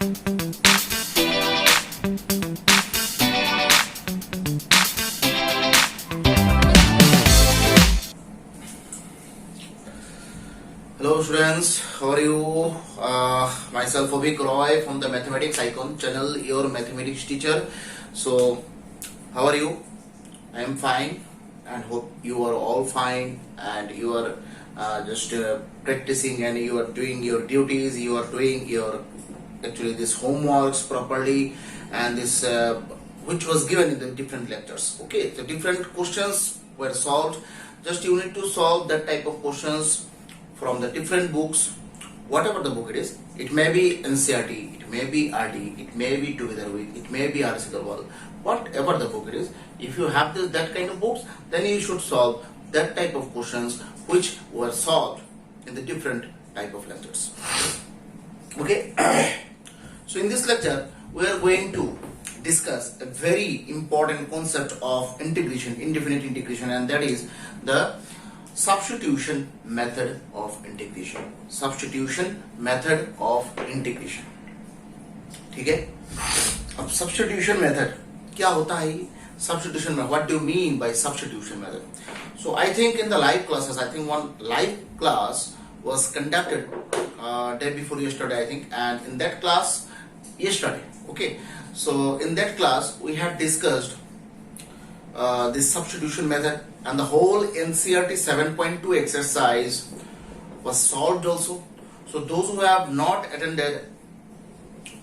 Hello students, how are you? Myself Avik Roy from the Mathematics Icon channel, your mathematics teacher. So, how are you? I am fine and hope you are all fine and you are just practicing and you are doing your duties, you are doing your actually this homeworks properly and this which was given in the different lectures. Okay, so different questions were solved. Just you need to solve that type of questions from the different books, whatever the book it is. It may be NCERT, it may be RD, it may be Together With, it may be RC Global, whatever the book it is. If you have that kind of books, then you should solve that type of questions which were solved in the different type of lectures. Okay, so in this lecture we are going to discuss a very important concept of integration, indefinite integration, and that is the substitution method of integration. Substitution method of integration. ठीक है? अब substitution method क्या होता है? Substitution method. What do you mean by substitution method? So I think in the live classes, I think one live class was conducted day before yesterday, I think, and in that class yesterday. Okay. So in that class we had discussed this substitution method, and the whole NCERT 7.2 exercise was solved also. So those who have not attended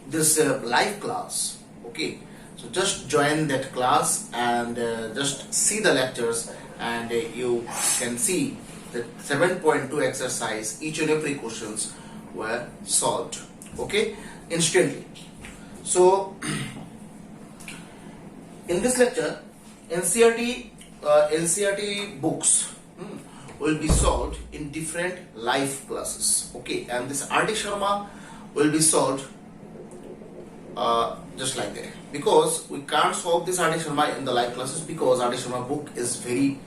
this live class, okay, so just join that class and just see the lectures, and you can see that 7.2 exercise, each and every questions were solved, okay, instantly. So in this lecture, NCERT books will be solved in different live classes, okay, and this RD Sharma will be solved just like that, because we can't solve this RD Sharma in the live classes because RD Sharma book is very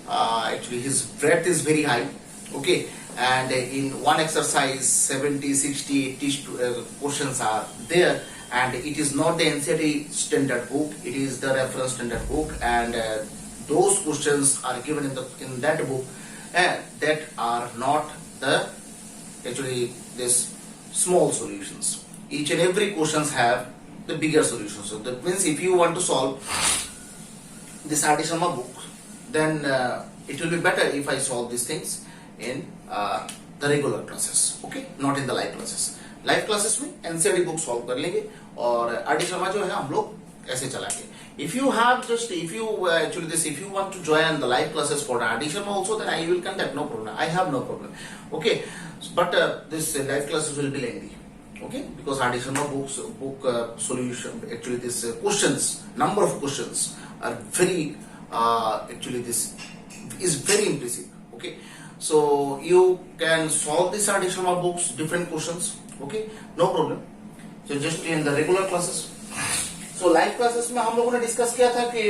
actually his breadth is very high, okay, and in one exercise 70, 60, 80 questions are there, and it is not the NCERT standard book, it is the reference standard book, and those questions are given in that book, and that are not the actually this small solutions. Each and every questions have the bigger solutions. So that means if you want to solve this RD Sharma book, then it will be better if I solve these things in the regular classes, okay, not in the live classes. Live classes में NCERT book solve कर लेंगे और RD Sharma जो है हम लोग ऐसे चलाएंगे. If you have just if you actually this if you want to join the live classes for RD Sharma also, then I will contact, no problem. I have no problem. Okay, but this live classes will be lengthy. Okay, because RD Sharma book solution actually this questions, number of questions are very actually this is very impressive. Okay, so you can solve this RD Sharma books different questions. Okay, no problem. So just in the regular classes. So live classes में हम लोगों ने discuss किया था कि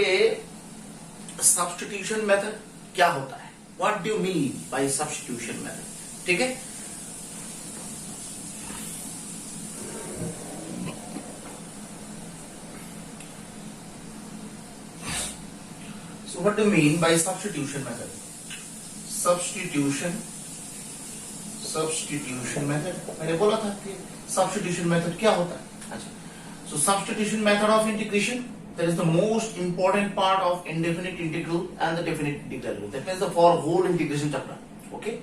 substitution method क्या होता है. What do you mean by substitution method? ठीक है? So what do you mean by substitution method? Substitution method. मैंने बोला था कि substitution method क्या होता है. अच्छा. So substitution method of integration, that is the most important part of indefinite integral and the definite integral. That means the for whole integration chapter. Okay.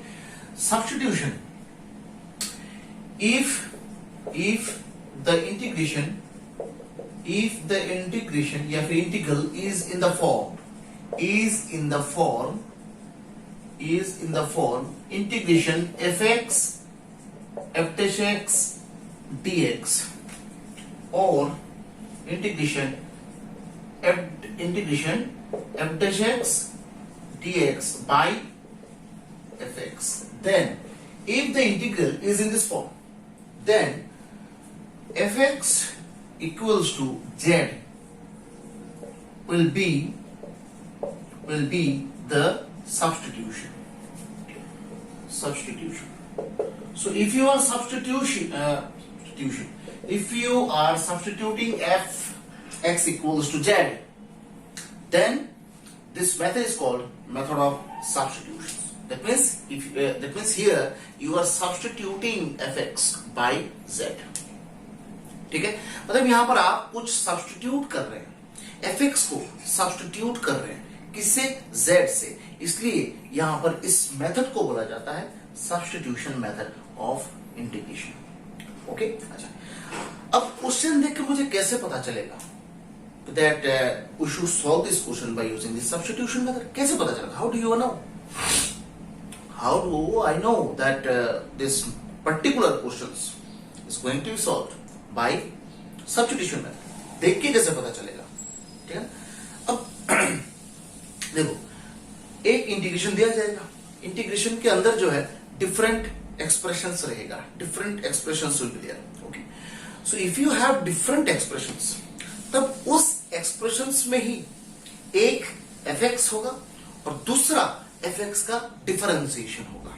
Substitution. If the integration या फिर integral is in the form integration fx f dash x dx or integration f dash x dx by fx, then if the integral is in this form, then fx equals to z will be the substitution. So if you are substituting substitution. If you are substituting fx equals to z, then this method is called method of substitution. That means here you are substituting fx by z. ठीक है, मतलब यहां पर आप कुछ substitute कर रहे हैं, fx को सब्स्टिट्यूट कर रहे हैं किससे, z से, इसलिए यहां पर इस मेथड को बोला जाता है substitution method of integration. Okay, अच्छा, अब क्वेश्चन देख के मुझे कैसे पता चलेगा that we should solve this question by using this substitution method? कैसे पता चलेगा? How do you know? How do I know that this particular questions is going to be solved by substitution method? देख के कैसे पता चलेगा? ठीक है, अब देखो, एक इंटीग्रेशन दिया जाएगा, इंटीग्रेशन के अंदर जो है डिफरेंट एक्सप्रेशंस रहेगा, different expressions will be there. Okay, so if you have different expressions, तब उस एक्सप्रेशंस में ही एक fx होगा और दूसरा fx का डिफरेंशिएशन होगा.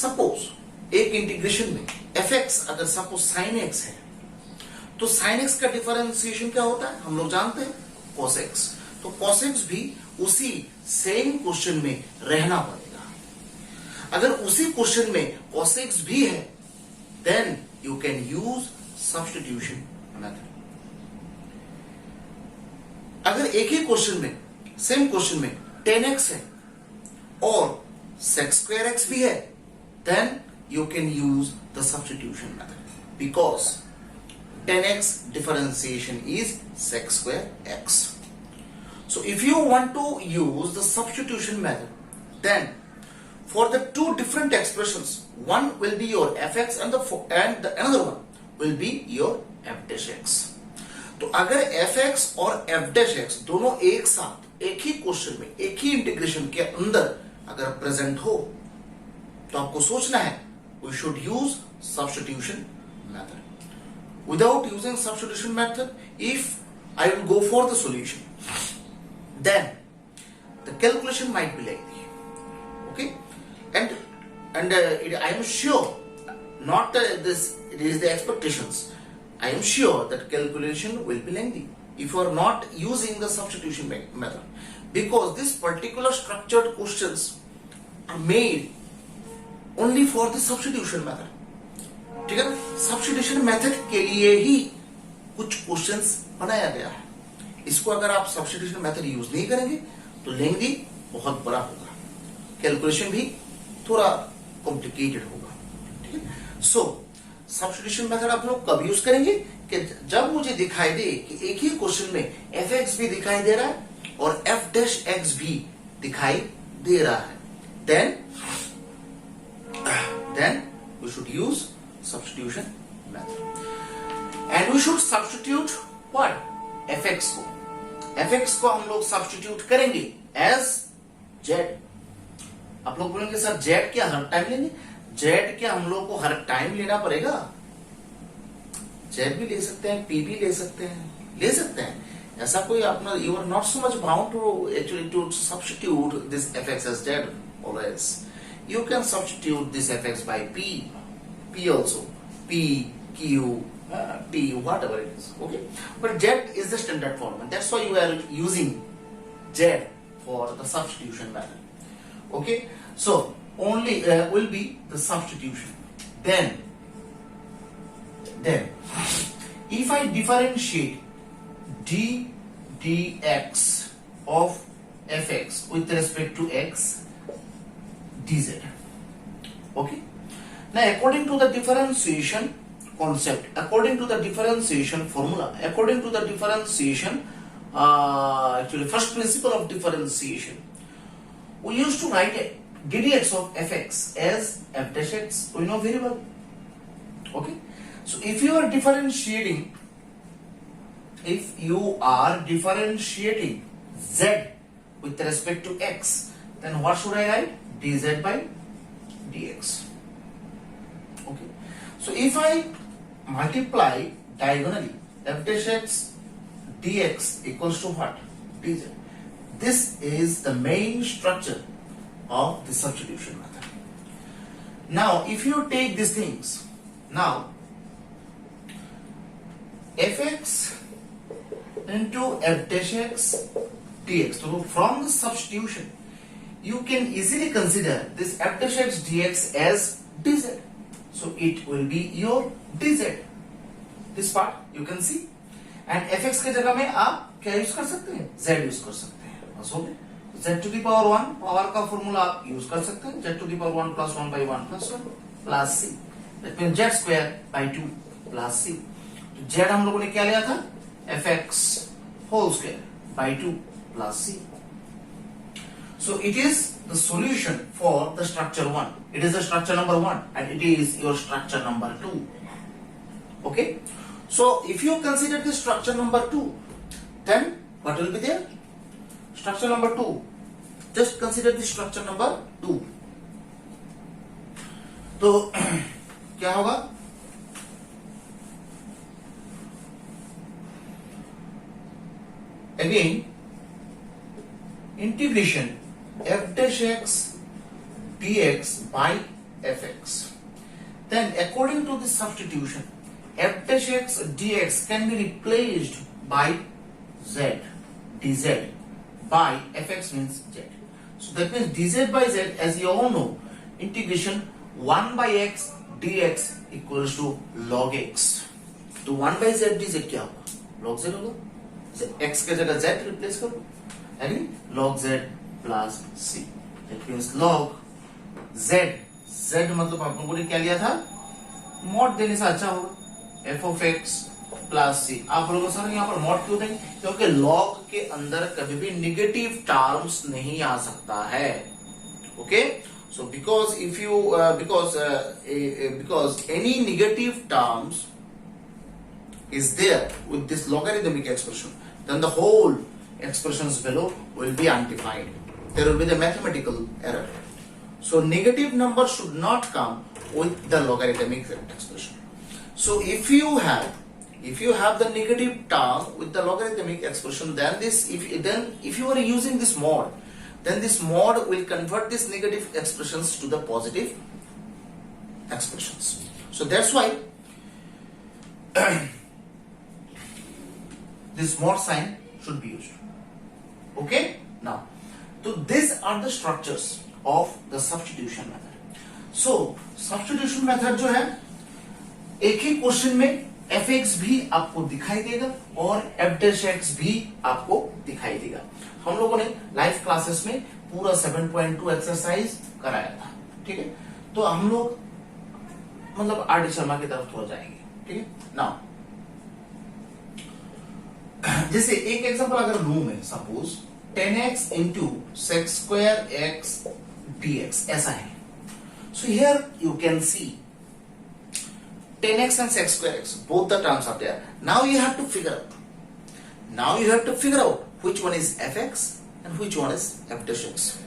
सपोज एक इंटीग्रेशन में fx अगर सपोज sin x है, तो sin x का डिफरेंशिएशन क्या होता है, हम लोग जानते हैं cos x. तो cos x भी उसी सेम क्वेश्चन में रहना पड़ेगा. अगर उसी क्वेश्चन में cos x भी है, then you can use substitution method. अगर एक ही क्वेश्चन में, सेम क्वेश्चन में 10x है और sec square x भी है, then you can use the substitution method because 10x differentiation is sec square x. So if you want to use the substitution method, then for the two different expressions, one will be your fx and the another one will be your f dash x. तो अगर fx और f dash x दोनों एक साथ एक ही question में, एक ही इंटीग्रेशन के अंदर अगर प्रेजेंट हो, तो आपको सोचना है we should use substitution method. Without using substitution method, if I will go for the solution, then the calculation might be lengthy. Okay, and I am sure, not this, it is the expectations. I am sure that calculation will be lengthy if you are not using the substitution method, because this particular structured questions are made only for the substitution method. ठीक है ना, substitution method के लिए ही कुछ questions बनाया गया है. इसको अगर आप सब्स्टिट्यूशन मेथड यूज नहीं करेंगे तो लेंथी बहुत बड़ा होगा, कैलकुलेशन भी थोड़ा कॉम्प्लिकेटेड होगा. ठीक है, सो सब्स्टिट्यूशन मेथड आप लोग कब यूज करेंगे कि जब मुझे दिखाई दे कि एक ही क्वेश्चन में एफ एक्स भी दिखाई दे रहा है और एफ डैश एक्स भी दिखाई दे रहा है, then we should use substitution method. And we should substitute what? fx को. fx को हम लोग सब्स्टिट्यूट करेंगे as z. आप लोग बोलेंगे सर z क्या हर टाइम लेंगे? z क्या हम लोग को हर टाइम लेना पड़ेगा? z भी ले सकते हैं, p भी ले सकते हैं, ऐसा कोई अपना, you are not so much bound to actually to substitute this fx as z always. You can substitute this fx by p also, p, q, t, whatever it is. Okay, but z is the standard form, and that's why you are using z for the substitution method. Okay, so only will be the substitution. Then if I differentiate d dx of fx with respect to x dz. Okay, now according to the differentiation concept, according to the differentiation formula, according to the differentiation actually first principle of differentiation, we used to write ddx of fx as f dash x. We know very well. Okay, so if you are differentiating z with respect to x, then what should I write? dz by dx. Okay, so if I multiply diagonally f dash x dx equals to what? dz. This is the main structure of the substitution method. Now if you take these things, now fx into f dash x dx. So from the substitution, you can easily consider this f dash x dx as dz. So it will be your dz. This part you can see. And fx के जगह में आप क्या use कर सकते हैं? z use कर सकते हैं. बस हो गया. z to the power 1 power का फॉर्मूला आप यूज कर सकते हैं. z to the power 1 plus 1 by 1 plus 1 plus c. That means z square by 2 plus c. तो z हम लोगों ने क्या लिया था? fx whole square by 2 plus c. So it is the solution for the structure 1. It is the structure number 1 and it is your structure number 2. Okay? So if you consider the structure number 2, then what will be there? Structure number 2. Just consider the structure number 2. तो क्या होगा? Again, integration f dash x dx by fx. Then according to the substitution, f dash x dx can be replaced by z dz by fx means z. So that means dz by z, as you all know, integration 1 by x dx equals to log x. तो 1 by z dz क्या होगा? log z होगा. x के जगह z replace करो, यानी log z plus c. That means log z. z मतलब आप लोगों ने क्या लिया था? मॉड देने से अच्छा होगा. f of x प्लस सी. आप लोगों सर यहाँ पर मॉड क्यों देंगे? क्योंकि लॉग के अंदर कभी भी निगेटिव टर्म्स नहीं आ सकता है. Okay, so because if you because any negative terms is there with this logarithmic expression, then the whole expressions below will be undefined. There will be the mathematical error. So negative number should not come with the logarithmic expression. So if you have the negative term with the logarithmic expression, then if you are using this mod, then this mod will convert these negative expressions to the positive expressions. So that's why this mod sign should be used. Okay, now so these are the structures of the substitution method. So substitution method जो है, एक ही question में fx भी आपको दिखाई देगा और f dash x भी आपको दिखाई देगा. हम लोगों ने लाइव क्लासेस में पूरा 7.2 एक्सरसाइज कराया था. ठीक है, तो हम लोग मतलब आर डी शर्मा की तरफ थोड़ा जाएंगे. ठीक है, नाउ जैसे एक एग्जांपल अगर लूं मैं, suppose 10x into sec square x dx ऐसा है. So here you can see 10x and sec square x, both the terms are there. Now you have to figure out which one is fx and which one is f dash x.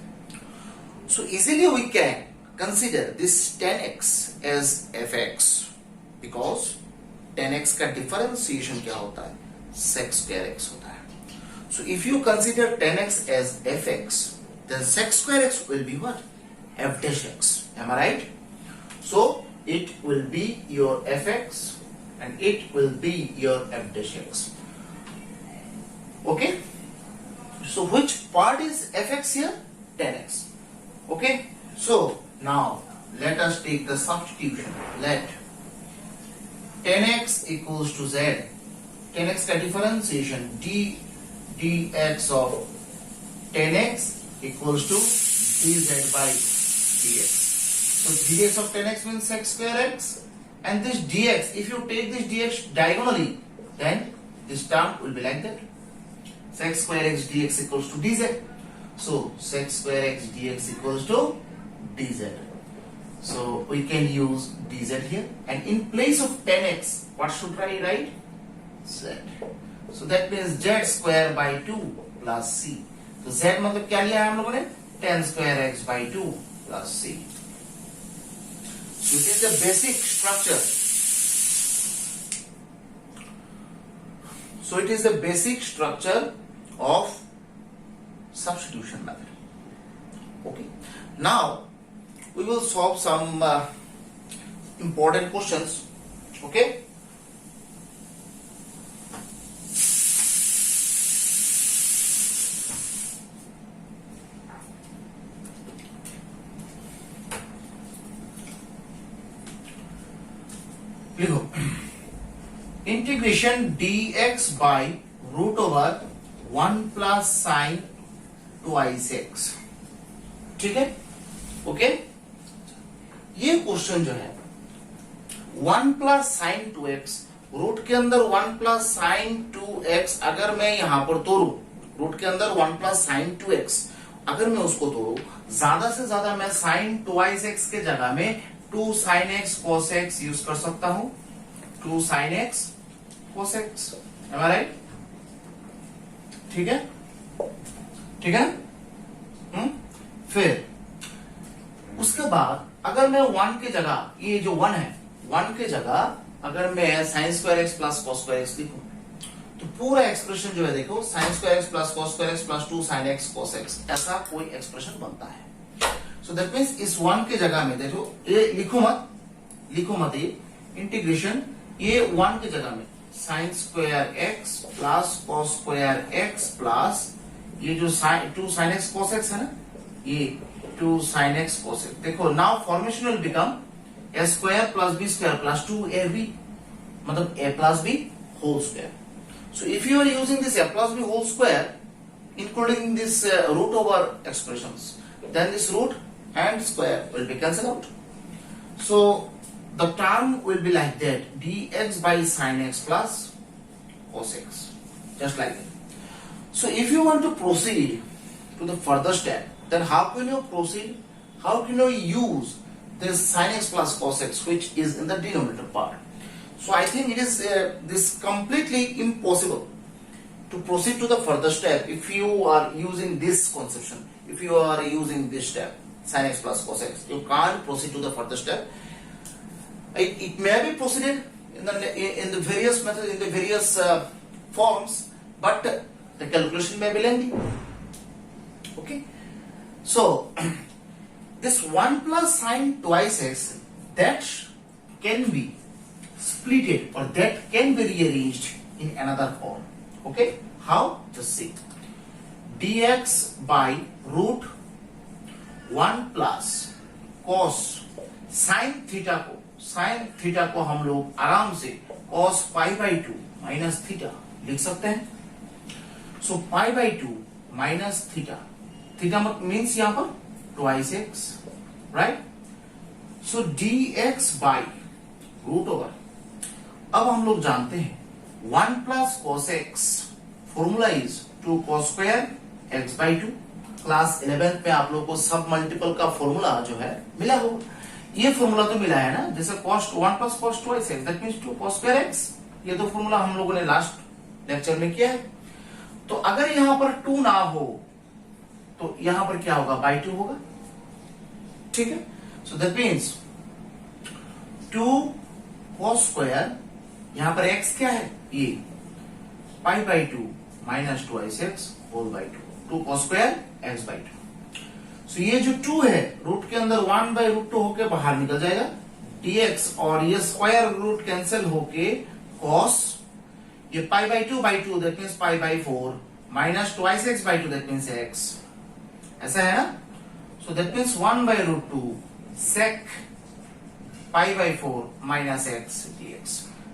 So easily we can consider this 10x as fx because 10x का differentiation क्या होता है? sec square x होता है. So if you consider 10x as fx, then sec square x will be what? F dash x. Am I right? So it will be your fx and it will be your f dash x. Okay? So which part is fx here? 10x. Okay? So now let us take the substitution. Let 10x equals to z. 10x का differentiation dx of 10x equals to dz by dx. So dx of 10x means sec square x, and this dx, if you take this dx diagonally, then this term will be like that. Sec square x dx equals to dz. So sec square x dx equals to dz. So we can use dz here, and in place of 10x, what should I write? Z. So that means z square by 2 plus c. तो z मतलब क्या लिया है हम लोगों ने? 10 square x by 2 plus c. This is the basic structure. So it is the basic structure of substitution method. Okay. Now we will solve some important questions. Okay. लिखो integration dx by root over 1 plus sine twice x, ठीक है, okay. ये question जो है 1 plus sign 2x, root के अंदर 1 plus sign 2x अगर मैं यहां पर तोड़ू, रूट के अंदर 1 प्लस साइन 2x अगर मैं उसको तोड़ू, ज्यादा से ज्यादा मैं साइन ट्वाइस एक्स के जगह में 2 sine x cos x use कर सकता हूं, 2 sine x cos x, am I right? ठीक है, ठीक है। फिर उसके बाद अगर मैं 1 की जगह, ये जो 1 है, 1 की जगह अगर मैं sine square x plus cos square x लिखूं, तो पूरा एक्सप्रेशन जो है देखो sine square x plus cos square x plus 2 sine x cos x, ऐसा कोई एक्सप्रेशन बनता है। सो दैट मींस इस 1 की जगह में देखो, ये लिखो मत ये इंटीग्रेशन, ये 1 की जगह में sine square x plus cos square x plus ये जो 2 साइन एक्स कॉस एक्स है ना, ये 2 साइन एक्स कॉस एक्स। देखो now formation will become a square plus b square plus 2ab, मतलब a plus b whole square. So if you are using this a plus b whole square, including this root over expressions, then this root and square will be cancelled out. So the term will be like that, dx by sin x plus cos x, just like that. So if you want to proceed to the further step, then how can you proceed? How can you use this sin x plus cos x, which is in the denominator part? So I think it is this completely impossible to proceed to the further step if you are using this conception. If you are using this step, sin x plus cos x, you can't proceed to the further step. It may be proceeded in the various methods, in the various forms, but the calculation may be lengthy. Okay, so this 1 plus sin twice x, that can be splitted or that can be rearranged in another form. Okay, how? Just see, dx by root 1 plus cos sin theta को हम लोग आराम से cos pi by 2 minus theta लिख सकते हैं। So pi by 2 minus theta means यहां पर twice x, right? So dx by root over, अब हम लोग जानते हैं 1 plus cos x, formula is 2 cos square x by 2। Class 11 में आप लोग को सब मल्टीपल का फॉर्मूला जो है मिला होगा, ये फॉर्मूला तो मिला है ना, जैसे cos 1 plus cos twice x that means 2 cos square x, ये तो फॉर्मूला हम लोगों ने लास्ट लेक्चर में किया है। तो अगर यहां पर 2 ना हो तो यहां पर क्या होगा, बाई 2 होगा, ठीक है। So that means 2 cos square, यहां पर x क्या है, ये pi by 2 minus twice x whole by 2 cos square x by 2। So ये जो 2 है रूट के अंदर 1 बाई रूट 2 होके बाहर निकल जाएगा dx, और ये स्क्वायर रूट कैंसिल होके cos, ये pi by 2 that means pi by 4 minus twice x by 2 that means x, ऐसा है ना। So that means 1 by root 2 sec pi by 4 minus x dx।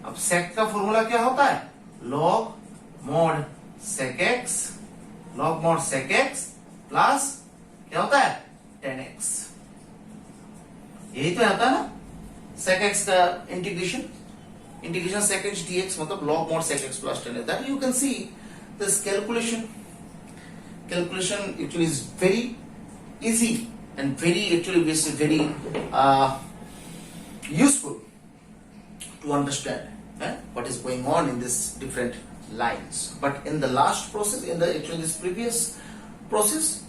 अब sec का फॉर्मूला क्या होता है, log mod sec x, log mod sec x plus क्या होता है 10x, यही तो आता है ना sec x का इंटीग्रेशन sec x dx, मतलब log mod sec x plus 10x। That you can see this calculation actually is very easy and very useful to understand what is going on in this different lines. But in the last process, in the actually this previous process,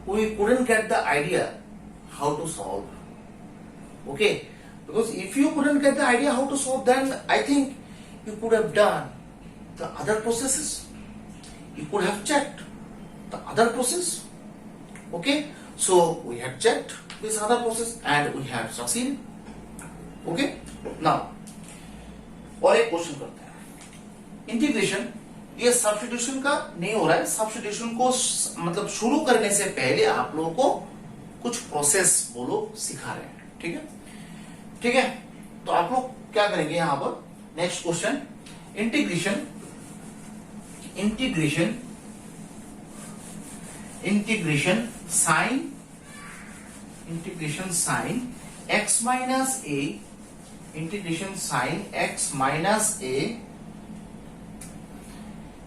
we couldn't get the idea how to solve. Okay, because if you couldn't get the idea how to solve, then I think you could have done the other processes. You could have checked the other process. Okay, so we have checked this other process and we have succeeded. Okay, now और एक question करते हैं। Integration ये substitution का नहीं हो रहा है, सब्स्टिट्यूशन को मतलब शुरू करने से पहले आप लोगों को कुछ प्रोसेस वो लोग सिखा रहे हैं, ठीक है। तो आप लोग क्या करेंगे यहां पर, next question, integration sine x minus a, integration sine x minus a,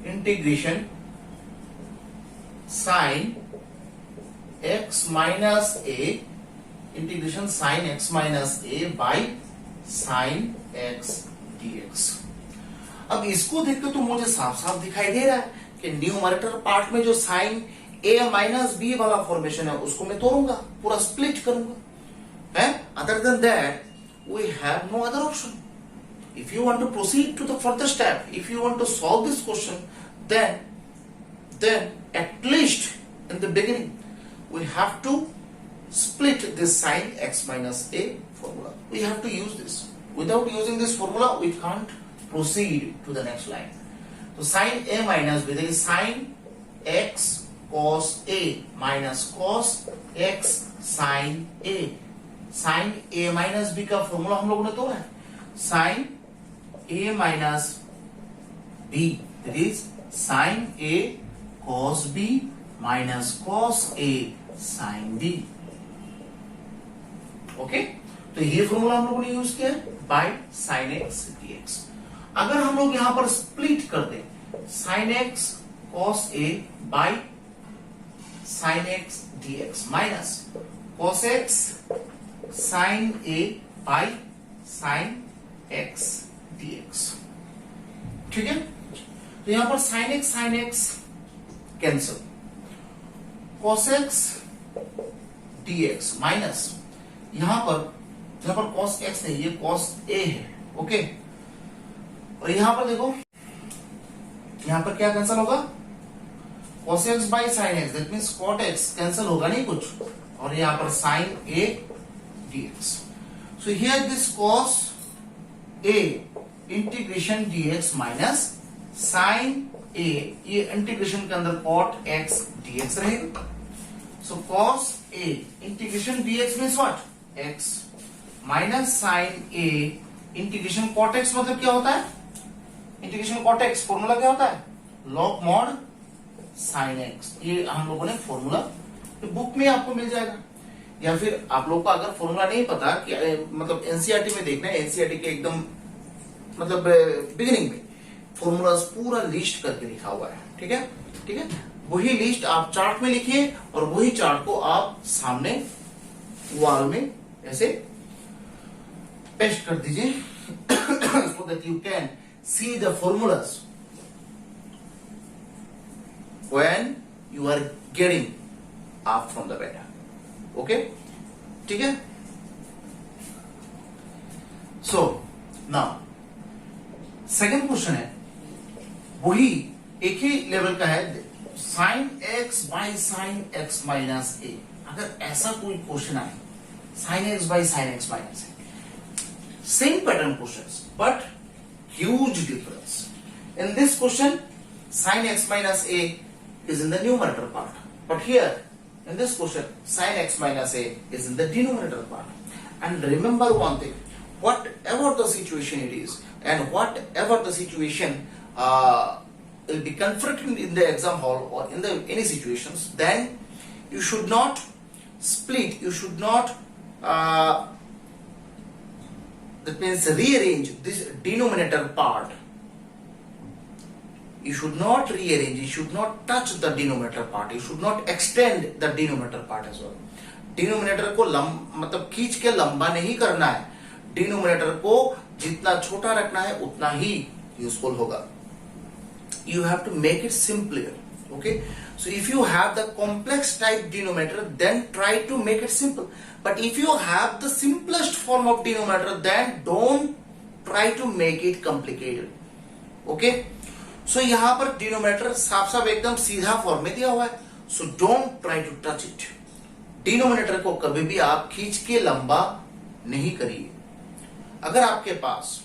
integration sine x minus a, integration sine x minus a by sine x dx। अब इसको देख के तो मुझे साफ साफ दिखाई दे रहा है कि न्यूमरेटर पार्ट में जो साइन a माइनस b वाला फॉर्मेशन है उसको मैं तोड़ूंगा, पूरा स्प्लिट करूंगा, है। Other than that we have no other option. If you want to proceed to the further step, if you want to solve this question, then at least in the beginning we have to split this sin x minus a formula. We have to use this. Without using this formula, we can't proceed to the next line. So sin a minus b, that is sin x cos a minus cos x sin a. sin a minus b का formula हम लोगों ने तोड़ा है, sin a minus b, that is sin a cos b minus cos a sin b। Okay, तो ये formula हम लोगों ने यूज किया बाय sin x dx। अगर हम लोग यहां पर स्प्लिट कर दें sin x cos a by sin x dx minus cos x sin a by sin x dx, ठीक है। तो यहां पर sin x cancel, cos x dx minus यहां पर cos x नहीं, ये cos a है, ओके। और यहां पर देखो, यहां पर क्या कैंसिल होगा, cos x by sin x, that means cot x cancel होगा नहीं कुछ, और यहां पर sin a dx। So here this cos a integration dx minus sin a, ये इंटीग्रेशन के अंदर cot x dx रहेगा। सो cos a integration dx means what, x minus sin a integration cot x मतलब क्या होता है, इंटीग्रेशन cot x फॉर्मूला क्या होता है, log mod sin x। ये हम लोगों ने फॉर्मूला बुक में आपको मिल जाएगा, या फिर आप लोग को अगर फॉर्मूला नहीं पता कि मतलब एनसीईआरटी में देखना है, एनसीईआरटी के एकदम मतलब बिगिनिंग में फॉर्मूलाज पूरा लिस्ट करके लिखा हुआ है, ठीक है, ठीक है। वही लिस्ट आप चार्ट में लिखिए और वही चार्ट को आप सामने वॉल में ऐसे पेस्ट कर दीजिए so that you can see the formulas when you are getting up from the bed, okay, ठीक है। so now सेकेंड क्वेश्चन है, वही एक ही लेवल का है, sine x by sine x minus a. अगर ऐसा कोई क्वेश्चन आए, sine x by sine x minus a, same pattern questions but huge difference. In this question sine x minus a is in the numerator part, but here in this question sin x minus a is in the denominator part. And remember one thing, whatever the situation it is and whatever the situation will be confronted in the exam hall or in the any situations, then you should not split, you should not that means rearrange this denominator part. You should not rearrange, you should not touch the denominator part, you should not extend the denominator part as well. Denominator को मतलब खींच के लंबा नहीं करना है, denominator को जितना छोटा रखना है उतना ही यूजफुल होगा. You have to make it simpler. Okay, so if you have the complex type denominator, then try to make it simple. But if you have the simplest form of denominator, then don't try to make it complicated. Okay, so यहाँ पर denominator साफ साफ एकदम सीधा form में दिया हुआ है, so don't try to touch it. Denominator को कभी भी आप खींच के लंबा नहीं करिए. अगर आपके पास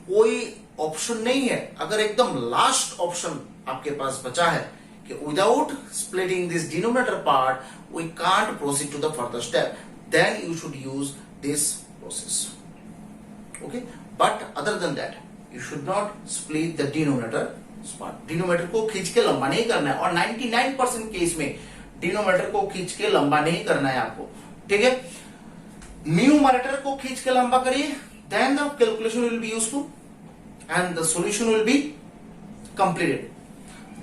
कोई ऑप्शन नहीं है, अगर एकदम लास्ट ऑप्शन आपके पास बचा है कि without splitting this denominator part we can't proceed to the further step, then you should use this process. Okay, but other than that you should not split the denominator part. Denominator को खींच के लंबा नहीं करना है, और 99% case में denominator को खींच के लंबा नहीं करना है आपको, ठीक है। न्यूमरेटर को खींच के लंबा करिए, then the calculation will be useful and the solution will be completed.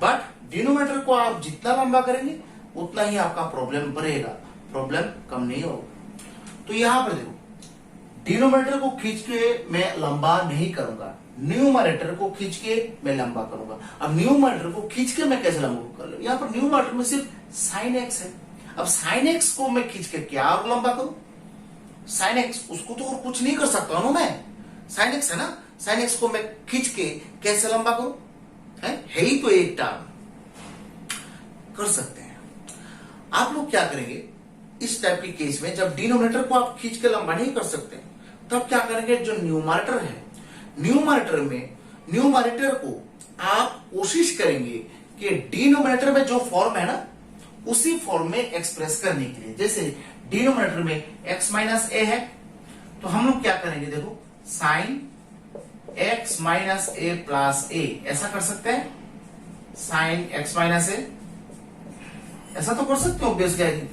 But denominator को आप जितना लंबा करेंगे उतना ही आपका प्रॉब्लम बढ़ेगा, प्रॉब्लम कम नहीं होगा। तो यहां पर देखो, डिनोमिनेटर को खींच के मैं लंबा नहीं करूंगा, न्यूमरेटर को खींच के मैं लंबा करूंगा। अब न्यूमरेटर को खींच के मैं कैसे लंबा कर लूं? यहां पर न्यूमरेटर में सिर्फ साइन एक्स है। अब साइन एक्स को मैं खींच के क्या और लंबा करूं? साइन एक्स, उसको तो और कुछ नहीं कर सकता हूं मैं, साइन एक्स है ना, साइन एक्स को मैं खींच के कैसे लंबा करूं? है ही तो एक टर्म, कर सकते हैं। आप लोग क्या करेंगे इस टाइप के केस में, जब डिनोमिनेटर को आप खींच के लंबा नहीं कर सकते, तब क्या करेंगे, जो न्यूमरेटर है, न्यूमरेटर को आप कोशिश करेंगे कि डिनोमिनेटर में जो फॉर्म है ना, उसी फॉर्म में एक्सप्रेस करने के लिए। जैसे डिनोमिनेटर में x माइनस ए है, तो हम लोग क्या करेंगे, देखो साइन x माइनस ए प्लस ए, ऐसा कर सकते हैं, साइन x माइनस ए, ऐसा तो कर सकते हो ऑब्वियसली आई थिंक।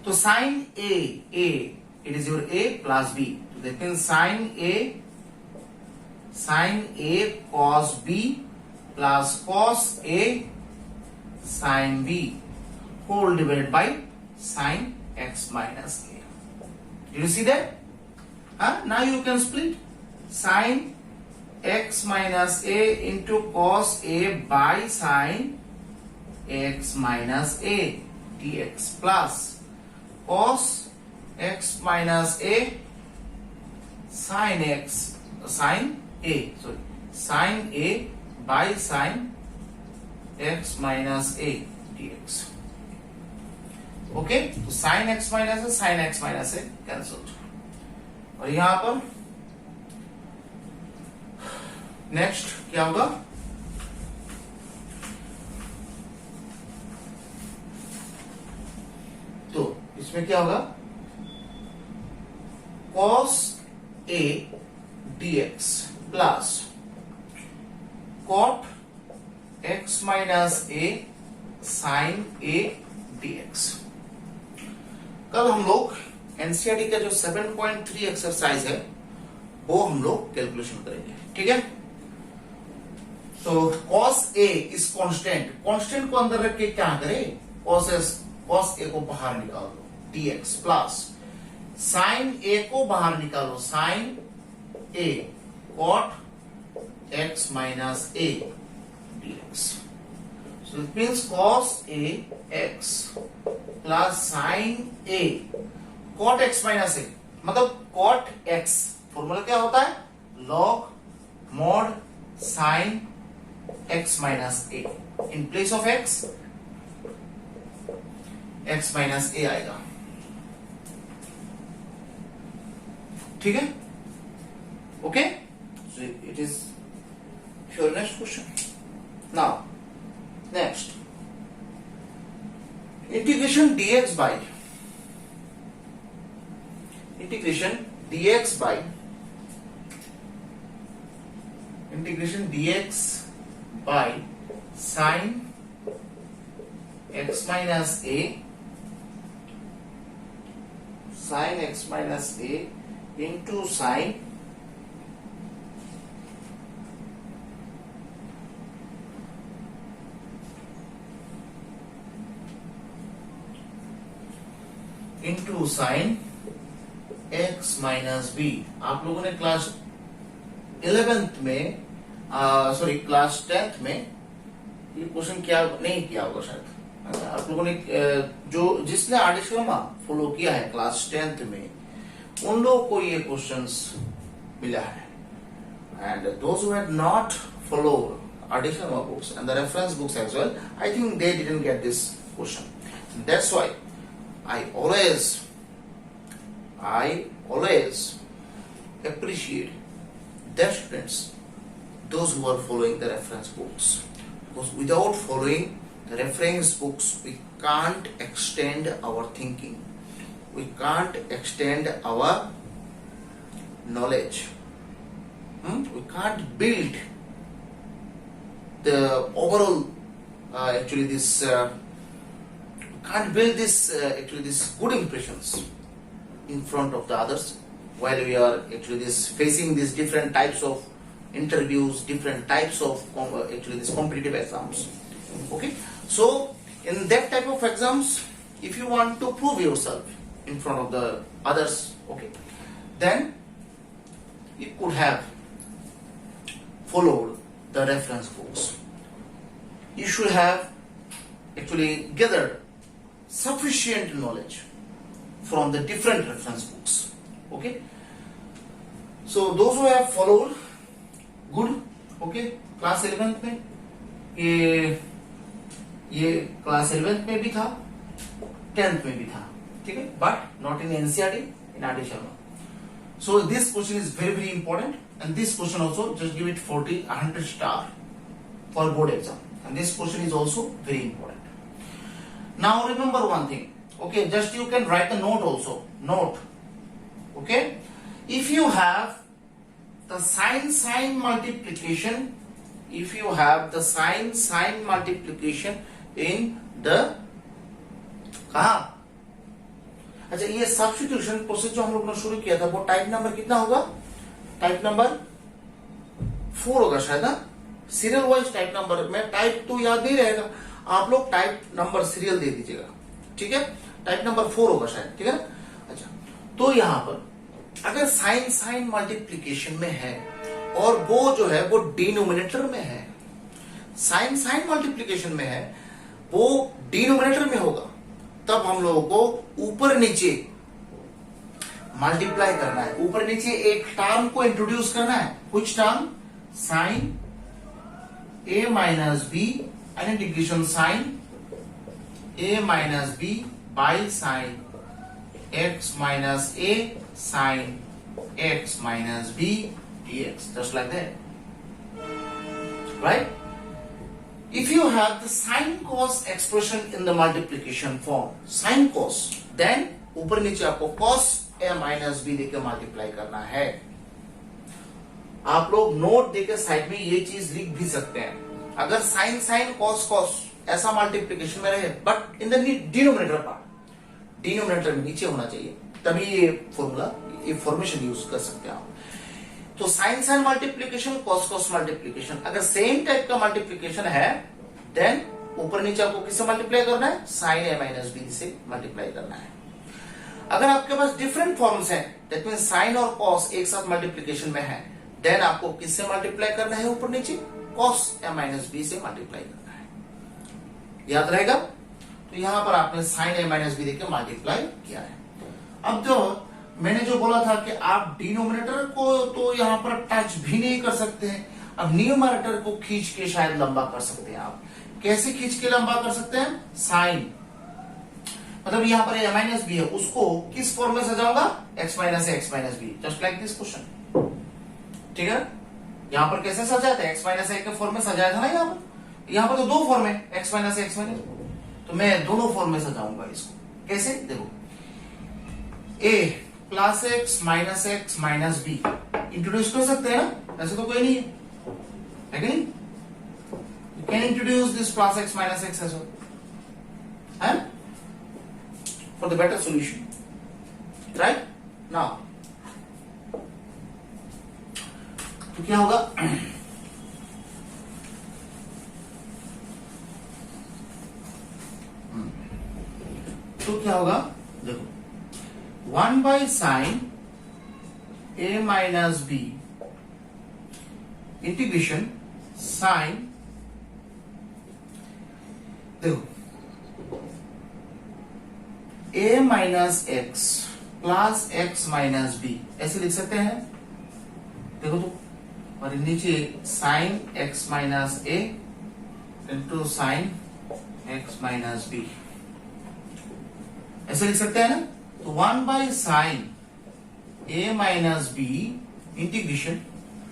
तो sine a it is your a plus b, तो देखते हैं sine a cos b plus cos a sine b whole divided by sine x minus a. Did you see that? Now you can split sin x minus a into cos a by sin x minus a dx plus cos x minus a sin a by sin x minus a dx. Okay, तो sign x minus है cancelled. और यहां पर next क्या होगा, तो इसमें क्या होगा, cos a dx plus cot x minus a sin a dx। कल हम लोग एनसीईआरटी का जो 7.3 एक्सरसाइज है वो हम लोग कैलकुलेशन करेंगे, ठीक है। तो cos a is constant, constant को अंदर रख के क्या करें, cos a को बाहर निकालो dx प्लस sin a को बाहर निकालो sin a cot x minus a dx। So it means cos a x plus sin a cot x minus a, मतलब cot x फॉर्मूला क्या होता है, log mod sin x minus a, in place of x minus a आएगा, ठीक है। Okay, so it is your next question. Now next, integration dx by integration dx by sin x minus a into sin x minus b. आप लोगों ने class 11th में class 10th में ये question क्या नहीं किया होगा शायद, आप लोगों ने जो जिसने आर्डिशर्मा फॉलो किया है क्लास 10th में, उन लोगों को ये क्वेश्चंस मिला है, and those who had not followed R D Sharma books and the reference books as well, I think they didn't get this question. That's why I always appreciate the students, those who are following the reference books, because without following the reference books we can't extend our thinking, we can't extend our knowledge, We can't build the overall actually this can't build this actually this good impressions in front of the others while we are actually this facing these different types of interviews, different types of actually this competitive exams. Okay, so in that type of exams, if you want to prove yourself in front of the others, okay, then you could have followed the reference books. You should have actually gathered sufficient knowledge from the different reference books. Okay, so those who have followed good, okay, class 11th में ये class 11th में भी था, 10th में भी था, ठीक है, but not in NCERT, in R D Sharma. So this question is very very important, and this question also just give it 100 star for board exam, and this question is also very important. Now remember one thing, okay, just you can write the note also, note, okay, if you have the sine multiplication, if you have the sine multiplication in the कहा, अच्छा, ये substitution process जो हम लोग ने शुरू किया था वो टाइप नंबर कितना होगा? टाइप नंबर 4 होगा शायद ना, सीरियल वाइज टाइप नंबर में. टाइप तो याद नहीं रहेगा, आप लोग टाइप नंबर सीरियल दे दीजिएगा, ठीक है. टाइप नंबर 4 होगा शायद, ठीक है. अच्छा, तो यहां पर अगर साइन मल्टीप्लीकेशन में है और वो जो है वो डिनोमिनेटर में है, साइन मल्टीप्लीकेशन में है, वो डिनोमिनेटर में होगा, तब हम लोगों को ऊपर नीचे मल्टीप्लाई करना है, ऊपर नीचे एक टर्म को इंट्रोड्यूस करना है. कुछ term? Sine a minus b and integration sine a minus b by sine x minus a sine x minus b dx, just like that, right? If you have the sine cos expression in the multiplication form, sine cos, then ऊपर नीचे आपको cos a minus b देके multiply करना है. आप लोग note देके side में ये चीज लिख भी सकते हैं. अगर साइन cos ऐसा मल्टीप्लिकेशन में रहे, but in the denominator part, denominator में नीचे होना चाहिए, तभी ये फॉर्मूला, ये फॉर्मेशन यूज कर सकते हैं आप. तो साइन मल्टीप्लीकेशन, कॉस मल्टीप्लीकेशन, अगर सेम टाइप का मल्टीप्लीकेशन है, देन ऊपर नीचे आपको किससे मल्टीप्लाई करना है? साइन ए माइनस बी से मल्टीप्लाई करना है. अगर आपके पास डिफरेंट फॉर्म्स हैं, दैट मींस साइन और कॉस एक साथ मल्टीप्लीकेशन में है, देन आपको किससे मल्टीप्लाई करना है? ऊपर नीचे कॉस ए माइनस बी से मल्टीप्लाई करना है. याद रहेगा? तो यहां पर आपने साइन ए माइनस बी देके मल्टीप्लाई किया है. अब जो मैंने जो बोला था कि आप डिनोमिनेटर को तो यहां पर टच भी नहीं कर सकते हैं, अब न्यूमरेटर को खींच के शायद लंबा कर सकते हैं. आप कैसे खींच के लंबा कर सकते हैं? साइन, मतलब यहां पर ए माइनस बी है, उसको किस फॉर्म में सजाऊंगा? X minus b, just like this question, ठीक है. यहां पर कैसे सजाते हैं? एक्स माइनस ए के फॉर्म में सजाया था ना. यहां पर तो दो फॉर्म है, एक्स माइनस, तो मैं दोनों फॉर्म में सजाऊंगा इसको. कैसे? देखो, a plus x minus b introduce कर सकते हैं ना, ऐसे तो कोई नहीं है कि नहीं? You can introduce this plus x minus x as well for the better solution, right? Now तो क्या होगा? तो क्या होगा? देखो, 1 by sine a minus b integration sine, देखो, a minus x plus x minus b, ऐसे लिख सकते हैं. देखो तो, और नीचे sine x minus a into sine x minus b, ऐसे लिख सकते हैं ना. तो 1 by sine a minus b integration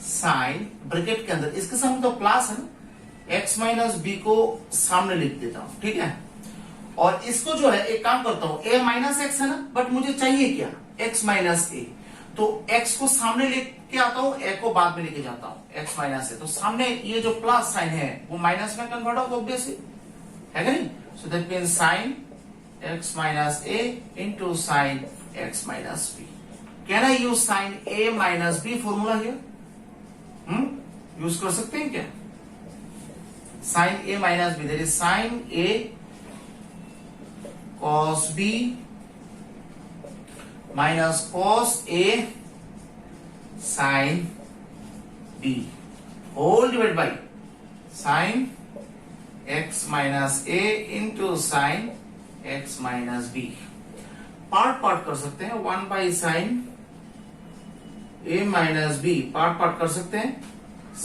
sine, bracket के अंदर इसके सामने तो प्लस है ना, एक्स माइनस बी को सामने लिख देता हूं, ठीक है. और इसको जो है एक काम करता हूं, ए माइनस एक्स है ना, बट मुझे चाहिए क्या? एक्स माइनस ए, तो एक्स को सामने लिख क्या आता हूं, ए को बाद में लेके जाता हूं, एक्स माइनस ए, तो सामने ये जो प्लस साइन है वो माइनस में कन्वर्ट होगा ऑब्वियसली, है नहीं? So that means sine x minus a into sine x minus b. Can I use sine a minus b formula here? Use कर सकते हैं क्या? Sine a minus b, that is sine a cos b minus cos a sin b whole divided by sin x minus a into sin x minus b. Part कर सकते हैं, 1 by sin a minus b part कर सकते हैं,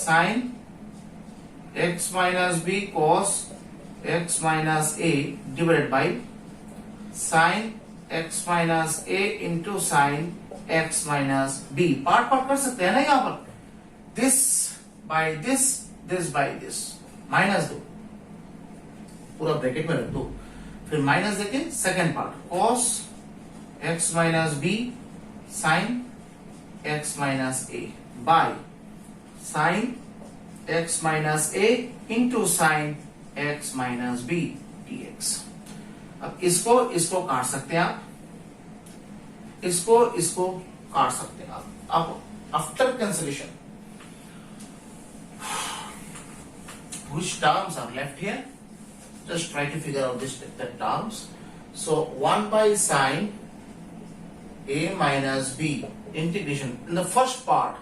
sin x minus b cos x minus a divided by sin x minus a into sin x minus b. Part कर सकते हैं ना यहां पर, this by this by this, minus दो, पूरा ब्रैकेट में रख दो, फिर माइनस देके second part cos x minus b sin x minus a by sin x minus a into sin x minus b dx. अब इसको काट सकते हैं आप, इसको काट सकते हैं आप. अब after cancellation which terms are left here? Just try to figure out the terms. So 1 by sin a minus b integration. In the first part,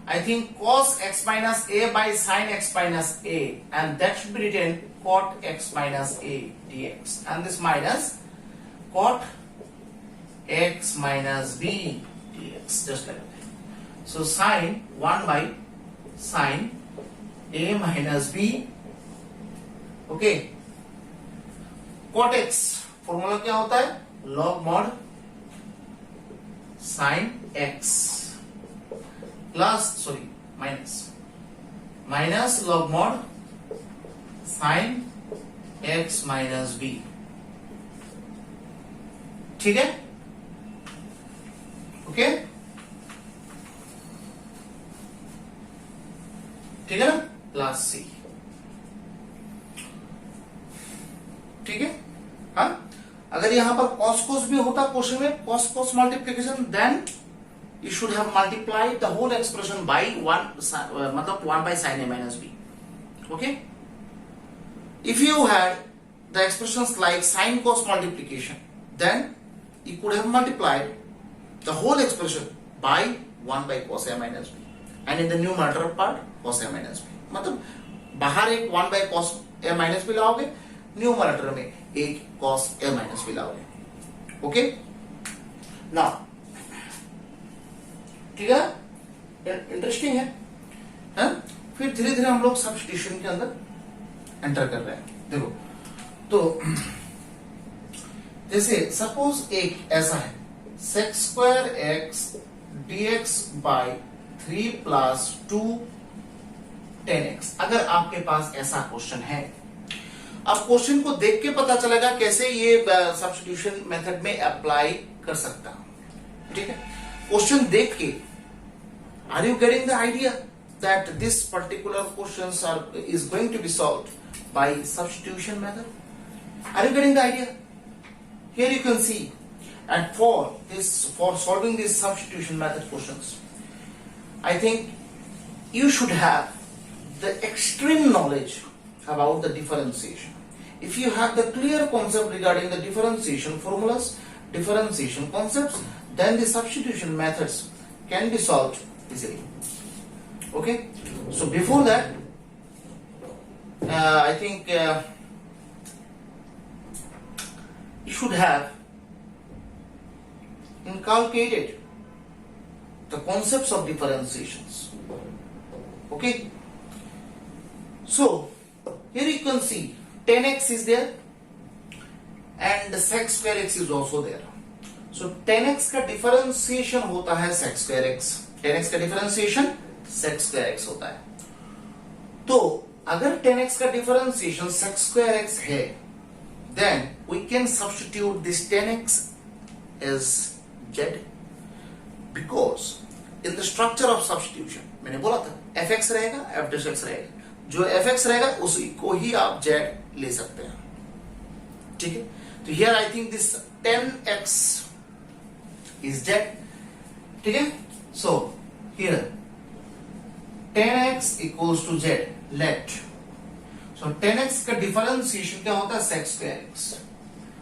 I think cos x minus a by sin x minus a, and that should be written cot x minus a dx, and this minus cot x minus b dx, just like that. So sin 1 by sin a minus b, okay. Cot x formula क्या होता है, log mod sin x plus minus log mod sin x minus b. ठीक है, okay, ठीक है ना, plus सी. ठीक है, हाँ. अगर यहां पर cos cos भी होता क्वेश्चन में, cos cos multiplication, then you should have multiplied the whole expression by 1, मतलब 1 by sin a minus b. Okay, if you had the expressions like sin cos multiplication, then you could have multiplied the whole expression by 1 by cos a minus b, and in the numerator part cos a minus b. मतलब बाहर एक 1 by cos a minus b लाओगे, numerator में एक cos a minus b लाओगे. Okay, now ठीक है, interesting है? फिर धीरे धीरे हम लोग सब्स्टिट्यूशन के अंदर एंटर कर रहे हैं. देखो, तो जैसे सपोज एक ऐसा है, sec square x dx by 3 plus 2 10x. अगर आपके पास ऐसा क्वेश्चन है, अब क्वेश्चन को देख के पता चलेगा कैसे ये सब्स्टिट्यूशन मेथड में अप्लाई कर सकता हूं. ठीक है, क्वेश्चन देख के, are you getting the idea that this particular questions is going to be solved by substitution method? Are you getting the idea? Here you can see, and for solving these substitution method questions, I think you should have the extreme knowledge about the differentiation. If you have the clear concept regarding the differentiation formulas, differentiation concepts, then the substitution methods can be solved easily. Okay, so before that, I think you should have inculcated the concepts of differentiations. Okay, so here you can see 10x is there and sec square x is also there. So 10x का differentiation होता है sec square x, 10x का differentiation sec square x होता है. तो अगर 10x का differentiation sec square x है, then we can substitute this 10x as z, because in the structure of substitution मैंने बोला था एफ एक्स रहेगा एफ डैश एक्स रहेगा, जो एफ एक्स रहेगा उसी को ही आप जेड ले सकते हैं, ठीक है। तो here I think this 10x is z, ठीक है। So here 10x equals to z, let so 10x का डिफरेंशिएशन क्या होता है sec square x,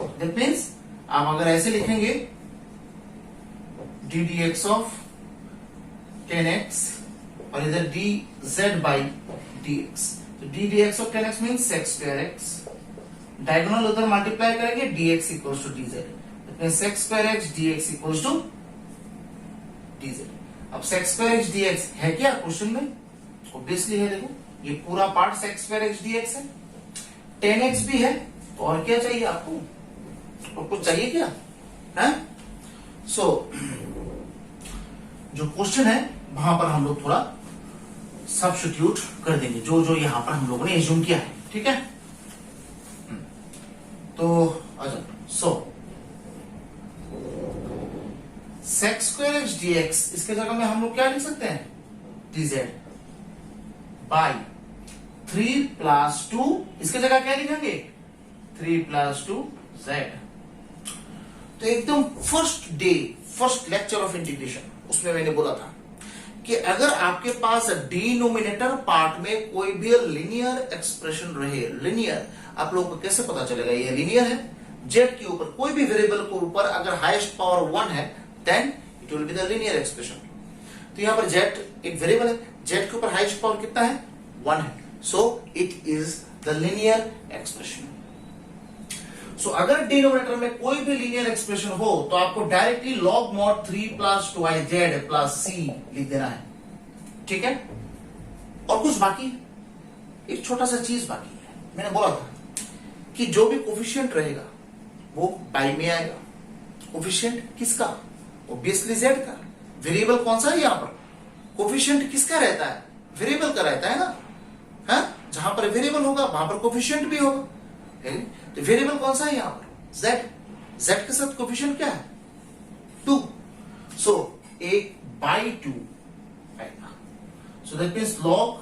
that means आप अगर ऐसे लिखेंगे D d x of 10x और इधर dz by dx, तो d d x of 10x means sec square x, diagonal उधर मल्टीप्लाई करेंगे dx equals to dz, that means sec square x dx equals to dz। अब sec square x dx है क्या question में? Obviously है, देखो ये पूरा part sec square x dx है, 10x भी है, तो और क्या चाहिए आपको? और कुछ चाहिए क्या है? सो जो क्वेश्चन है वहां पर हम लोग थोड़ा सब्स्टिट्यूट कर देंगे जो जो यहां पर हम लोगों ने एज्यूम किया है, ठीक है। तो अच्छा, सो sec square x dx इसके जगह में हम लोग क्या लिख सकते हैं? dz बाई 3 प्लस 2, इसके जगह क्या लिखेंगे? 3 प्लस 2 z। तो एकदम फर्स्ट लेक्चर ऑफ इंटीग्रेशन उसमें मैंने बोला था कि अगर आपके पास डिनोमिनेटर पार्ट में कोई भी लीनियर एक्सप्रेशन रहे, लीनियर, आप लोगों को कैसे पता चलेगा ये लीनियर है? जेड के ऊपर कोई भी वेरिएबल के ऊपर अगर हाईएस्ट पावर 1 है then it will be the linear expression. तो यहां पर जेड एक वेरिएबल है, जेड के ऊपर हाईएस्ट पावर कितना है? 1 है, so it is the linear expression. So अगर डिनोमिनेटर में कोई भी लीनियर एक्सप्रेशन हो तो आपको directly log mod 3 plus 2iz plus c लिख देना है, ठीक है। और कुछ बाकी, एक छोटा सा चीज बाकी है, मैंने बोला था कि जो भी कोफिशिएंट रहेगा वो बाई में आएगा। कोफिशिएंट किसका? ऑब्वियसली z का। वेरिएबल कौन सा है यहां पर? कोफिशिएंट किसका रहता है? वेरिएबल का रहता है ना, है? जहां पर वेरिएबल होगा वहां पर कोफिशिएंट भी होगा, तो वेरिएबल कौन सा है यहां पर? z के साथ कोफिशिएंट क्या है? 2, सो 1 बाई 2 आएगा। So that means log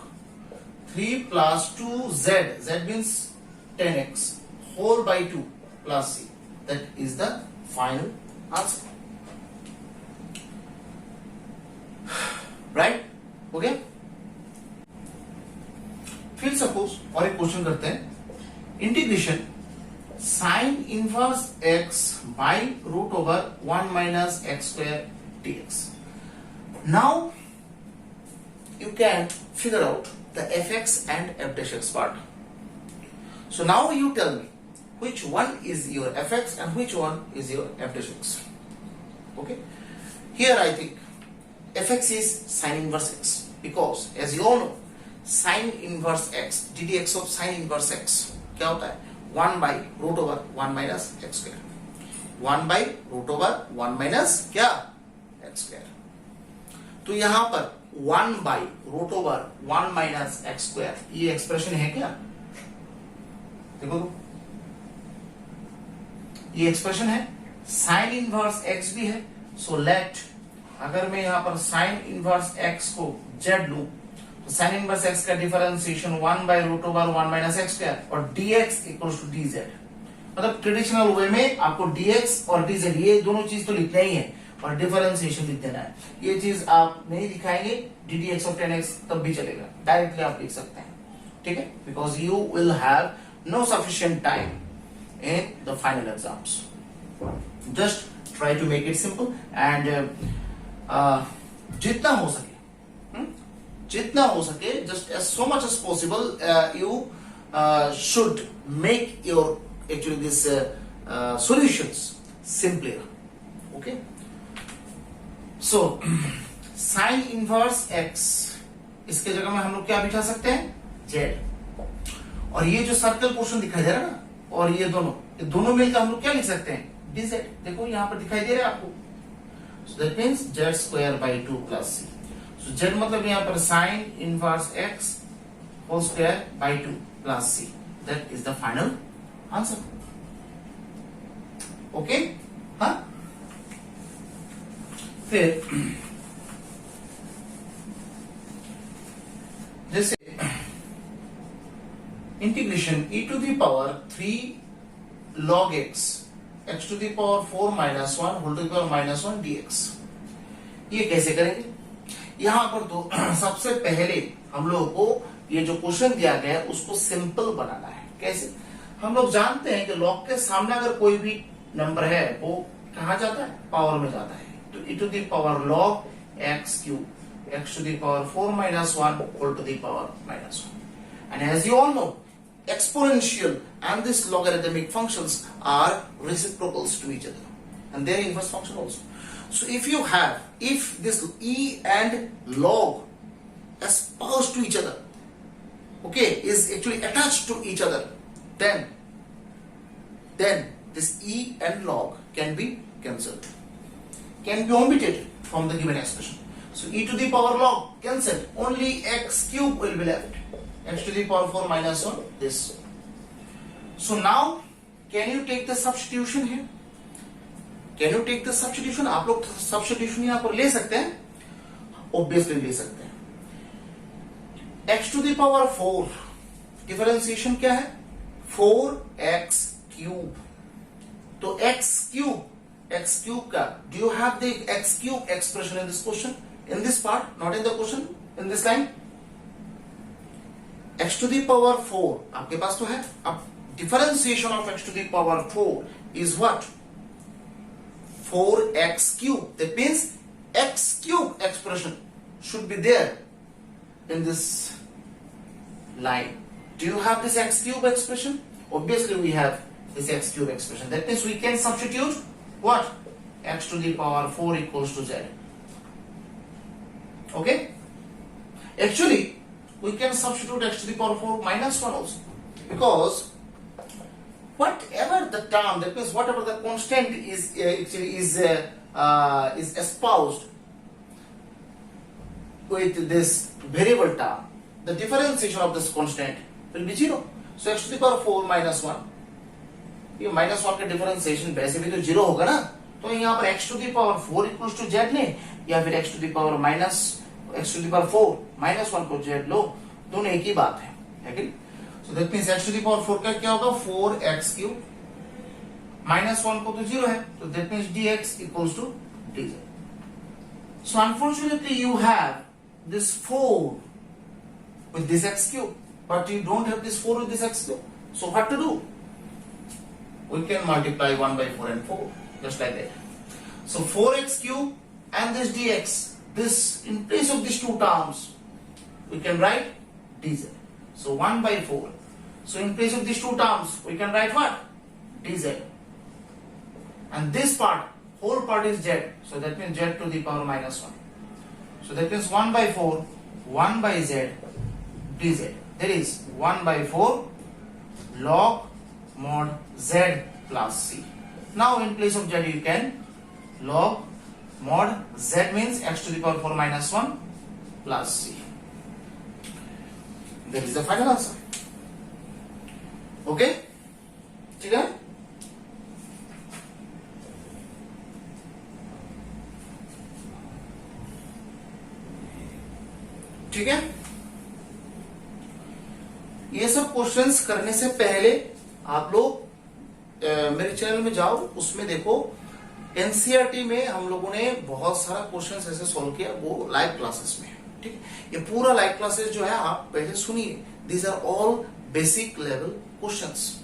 3 plus 2z means 10x whole by 2 plus c, that is the final answer, right? हो गया। फिर सपोज और एक क्वेश्चन करते हैं, integration sine inverse x by root over 1 minus x square dx। Now you can figure out the fx and f dash x part. So now you tell me which one is your fx and which one is your f dash x. Okay, here I think fx is sin inverse x because as you all know sin inverse x ddx of sin inverse x क्या होता है? 1 by root over 1 minus x square, 1 by root over 1 minus क्या? X square. तो यहां पर 1 by root over 1 minus x square ये expression है क्या? देखो तो ये एक्सप्रेशन है, साइन इनवर्स एक्स भी है, सो लेट अगर मैं यहां पर साइन इनवर्स एक्स को जेड लूं तो साइन इनवर्स एक्स का differentiation 1 by root over 1 minus x square और dx इक्वल्स टू dz। मतलब ट्रेडिशनल वे में आपको dx और dz ये दोनों चीज तो लिखना ही है और डिफरेंशिएशन लिख देना है। ये चीज आप नहीं दिखाएंगे ddx ऑफ 10x तब भी चलेगा, डायरेक्टली आप लिख सकते हैं, ठीक है, because you will have no sufficient time in the final exams. Just try to make it simple and जितना हो सके just as so much as possible you should make your actually this solutions simpler. Okay, so sin inverse x इसके जगह में हम लोग क्या बिठा सकते हैं? z। और ये जो सर्कल पोर्शन दिखाई दे रहा है ना और ये दोनों मिलकर हम लोग क्या लिख सकते हैं? dz। देखो यहां पर दिखाई दे रहा है आपको, so that means z square by 2 plus c। तो z मतलब यहां पर sine inverse x whole square by 2 plus c, that is the final answer. Okay, हाँ। फिर integration e to the power 3 log x x to the power 4 minus 1 whole to the power minus 1 dx। ये कैसे करेंगे? यहां पर तो सबसे पहले हम लोगों को ये जो क्वेश्चन दिया गया है उसको सिंपल बनाना है। कैसे? हम लोग जानते हैं कि log के सामने अगर कोई भी नंबर है वो कहां जाता है? पावर में जाता है। तो e to the power log x cube x to the power 4 minus 1 whole to the power minus 1। And as you all know, exponential and this logarithmic functions are reciprocals to each other and their inverse function also. So if this e and log espouse to each other, okay, is actually attached to each other, then this e and log can be cancelled, can be omitted from the given expression. So e to the power log cancelled, only x cube will be left, x to the power 4 minus 1, this. So now can you take the substitution here? Can you take the substitution? आप लोग substitution यहाँ पर ले सकते हैं, obviously ले सकते हैं। x to the power 4 differentiation क्या है? 4x cube। तो x cube का, do you have the x cube expression in this question, in this part, not in the question, in this line? x to the power 4 आपके पास तो है। अब differentiation of x to the power 4 is what? 4x cube. That means x cube expression should be there in this line. Do you have this x cube expression? Obviously we have this x cube expression. That means we can substitute what? X to the power 4 equals to z. Okay? Actually we can substitute x to the power 4 minus 1 also, because whatever the term, that means whatever the constant is actually is espoused with this variable term, the differentiation of this constant will be 0. So x to the power 4 minus 1, ये minus 1 का differentiation वैसे भी तो 0 होगा ना, तो यहाँ पर x to the power 4 equals to z ले, या फिर x to the power minus x to the power 4 minus 1 को z लो, दोनों एक ही बात है कि? So that means x to the power 4 का क्या होगा? 4x cube, minus 1 को तो 0 है, तो that means dx equals to dz. So unfortunately you have this 4 with this x cube, but you don't have this 4 with this x cube. So what to do? We can multiply 1 by 4 and 4, just like that. So 4x cube and this dx, this in place of these two terms, we can write dz. So 1 by 4. So in place of these two terms, we can write what? dz. And this part, whole part is z. So that means z to the power minus 1. So that means 1 by 4, 1 by z dz. There is 1 by 4 log mod z plus c. Now in place of z you can log mod z means x to the power 4 minus 1 plus c. That is the final answer. Okay? ठीक है? ठीक है? ये सब questions करने से पहले आप लोग मेरे चैनल में जाओ, उसमें देखो एनसीईआरटी में हम लोगों ने बहुत सारा क्वेश्चंस ऐसे सॉल्व किया, वो लाइव क्लासेस में। ठीक है, ये पूरा लाइव क्लासेस जो है आप पहले सुनिए। These are all basic level questions.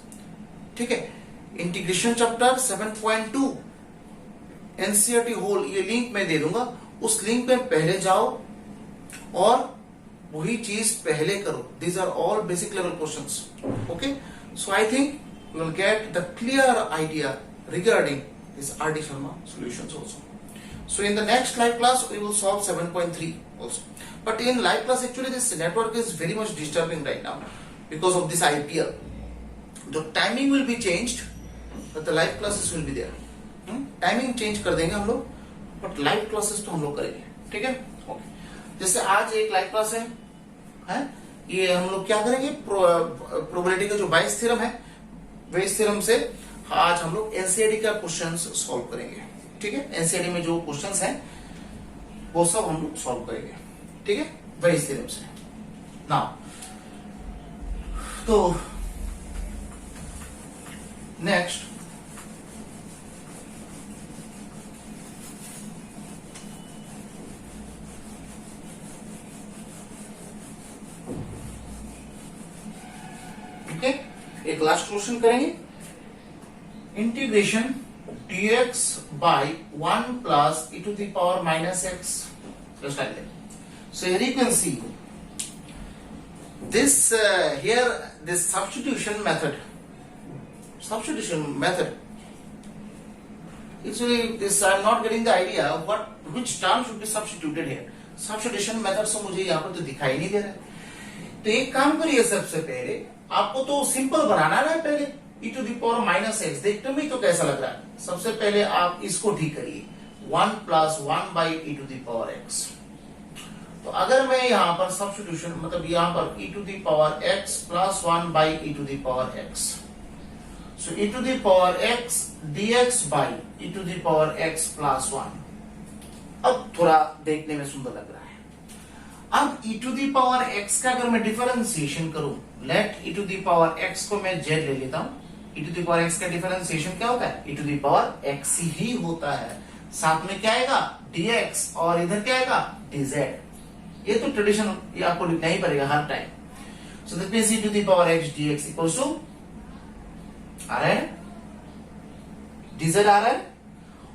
ठीक है, इंटीग्रेशन चैप्टर 7.2 एनसीईआरटी होल, ये लिंक मैं दे दूंगा, उस लिंक पे पहले जाओ और वही चीज पहले करो। These are all basic level questions. Okay, so I think you will get the clear idea regarding this R.D. Sharma solutions also. So in the next live class we will solve 7.3 also. But in live class actually this network is very much disturbing right now because of this IPL. The timing will be changed, but the live classes will be there. Timing change कर देंगे हम लोग, but live classes तो हम लोग करेंगे। ठीक है, okay. जैसे आज एक लाइव क्लास है, ये हम लोग क्या करेंगे, प्रोबेबिलिटी का जो बाइस थ्योरम है, वेज थ्योरम से आज हम लोग एनसीईआरटी का क्वेश्चंस सॉल्व करेंगे। ठीक है, एनसीईआरटी में जो क्वेश्चंस हैं वो सब हम लोग सॉल्व करेंगे। ठीक है, वेज थ्योरम से। नाउ तो नेक्स्ट ठीक है, एक लास्ट क्वेश्चन करेंगे। Integration dx by 1 plus e to the power minus x, just like that. So here you can see this here this substitution method actually this I am not getting the idea which term should be substituted here. Substitution method से मुझे यहाँ पर तो दिखाई नहीं दे रहा है। तो एक काम करिए, सबसे पहले आपको तो सिंपल बनाना है पहले e to the power minus x, देखते में तो कैसा लग रहा है। सबसे पहले आप इसको ठीक करिए, 1 plus 1 by e to the power x। तो अगर मैं यहाँ पर सब्स्टिट्यूशन मतलब यहाँ पर e to the power x plus 1 by e to the power x, so e to the power x dx by e to the power x plus 1, अब थोड़ा देखने में सुंदर लग रहा है। अब e to the power x का अगर मैं डिफरेंशिएशन करूं, late e to the power x को मैं z ले लेता हूं। e to the power x का डिफरेंशिएशन क्या होता है? e to the power x ही होता है, साथ में क्या आएगा? dx, और इधर क्या आएगा? dz। ये तो ट्रेडिशन, ये आपको लिखना ही पड़ेगा हर time. So that means e to the power x dx equals to आ रहा है dz आ रहा है।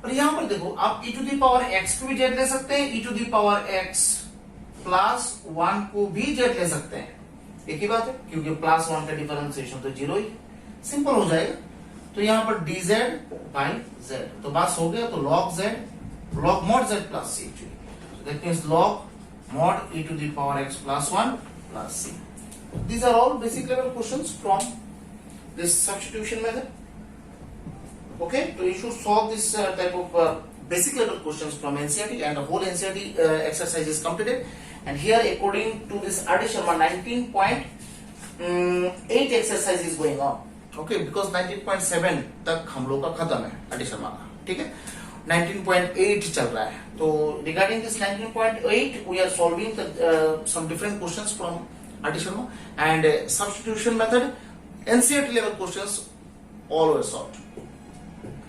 और यहां पर देखो, आप e to the power x को भी z ले सकते हैं, e to the power x plus 1 को भी z ले सकते हैं, एक ही बात है, क्योंकि प्लस 1 का डिफरेंशिएशन तो जीरो ही, सिंपल हो जाएगा। तो यहां पर dz बाई z, तो बस हो गया। तो log z, log mod z plus c, that means log mod e to the power x plus 1 plus c। These are all basic level questions from this substitution method. Okay, so you should solve this type of basic level questions from NCERT, and the whole NCERT exercise is completed. And here, according to this RD Sharma, 19.8 exercise is going on. Okay, because 19.7 तक हम लोग का खत्म है RD Sharma का, ठीक है, 19.8 चल रहा है। तो regarding this 19.8, we are solving some different questions from RD Sharma, and substitution method, NCERT level questions all were solved.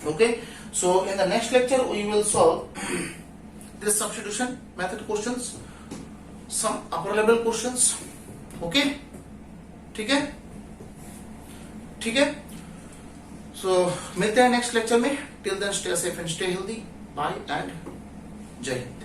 Okay, so in the next lecture we will solve this substitution method questions, some upper level questions. Okay, ठीक है, ठीक है। So मिलते हैं next lecture में। Till then, stay safe and stay healthy. Bye and जय हिंद।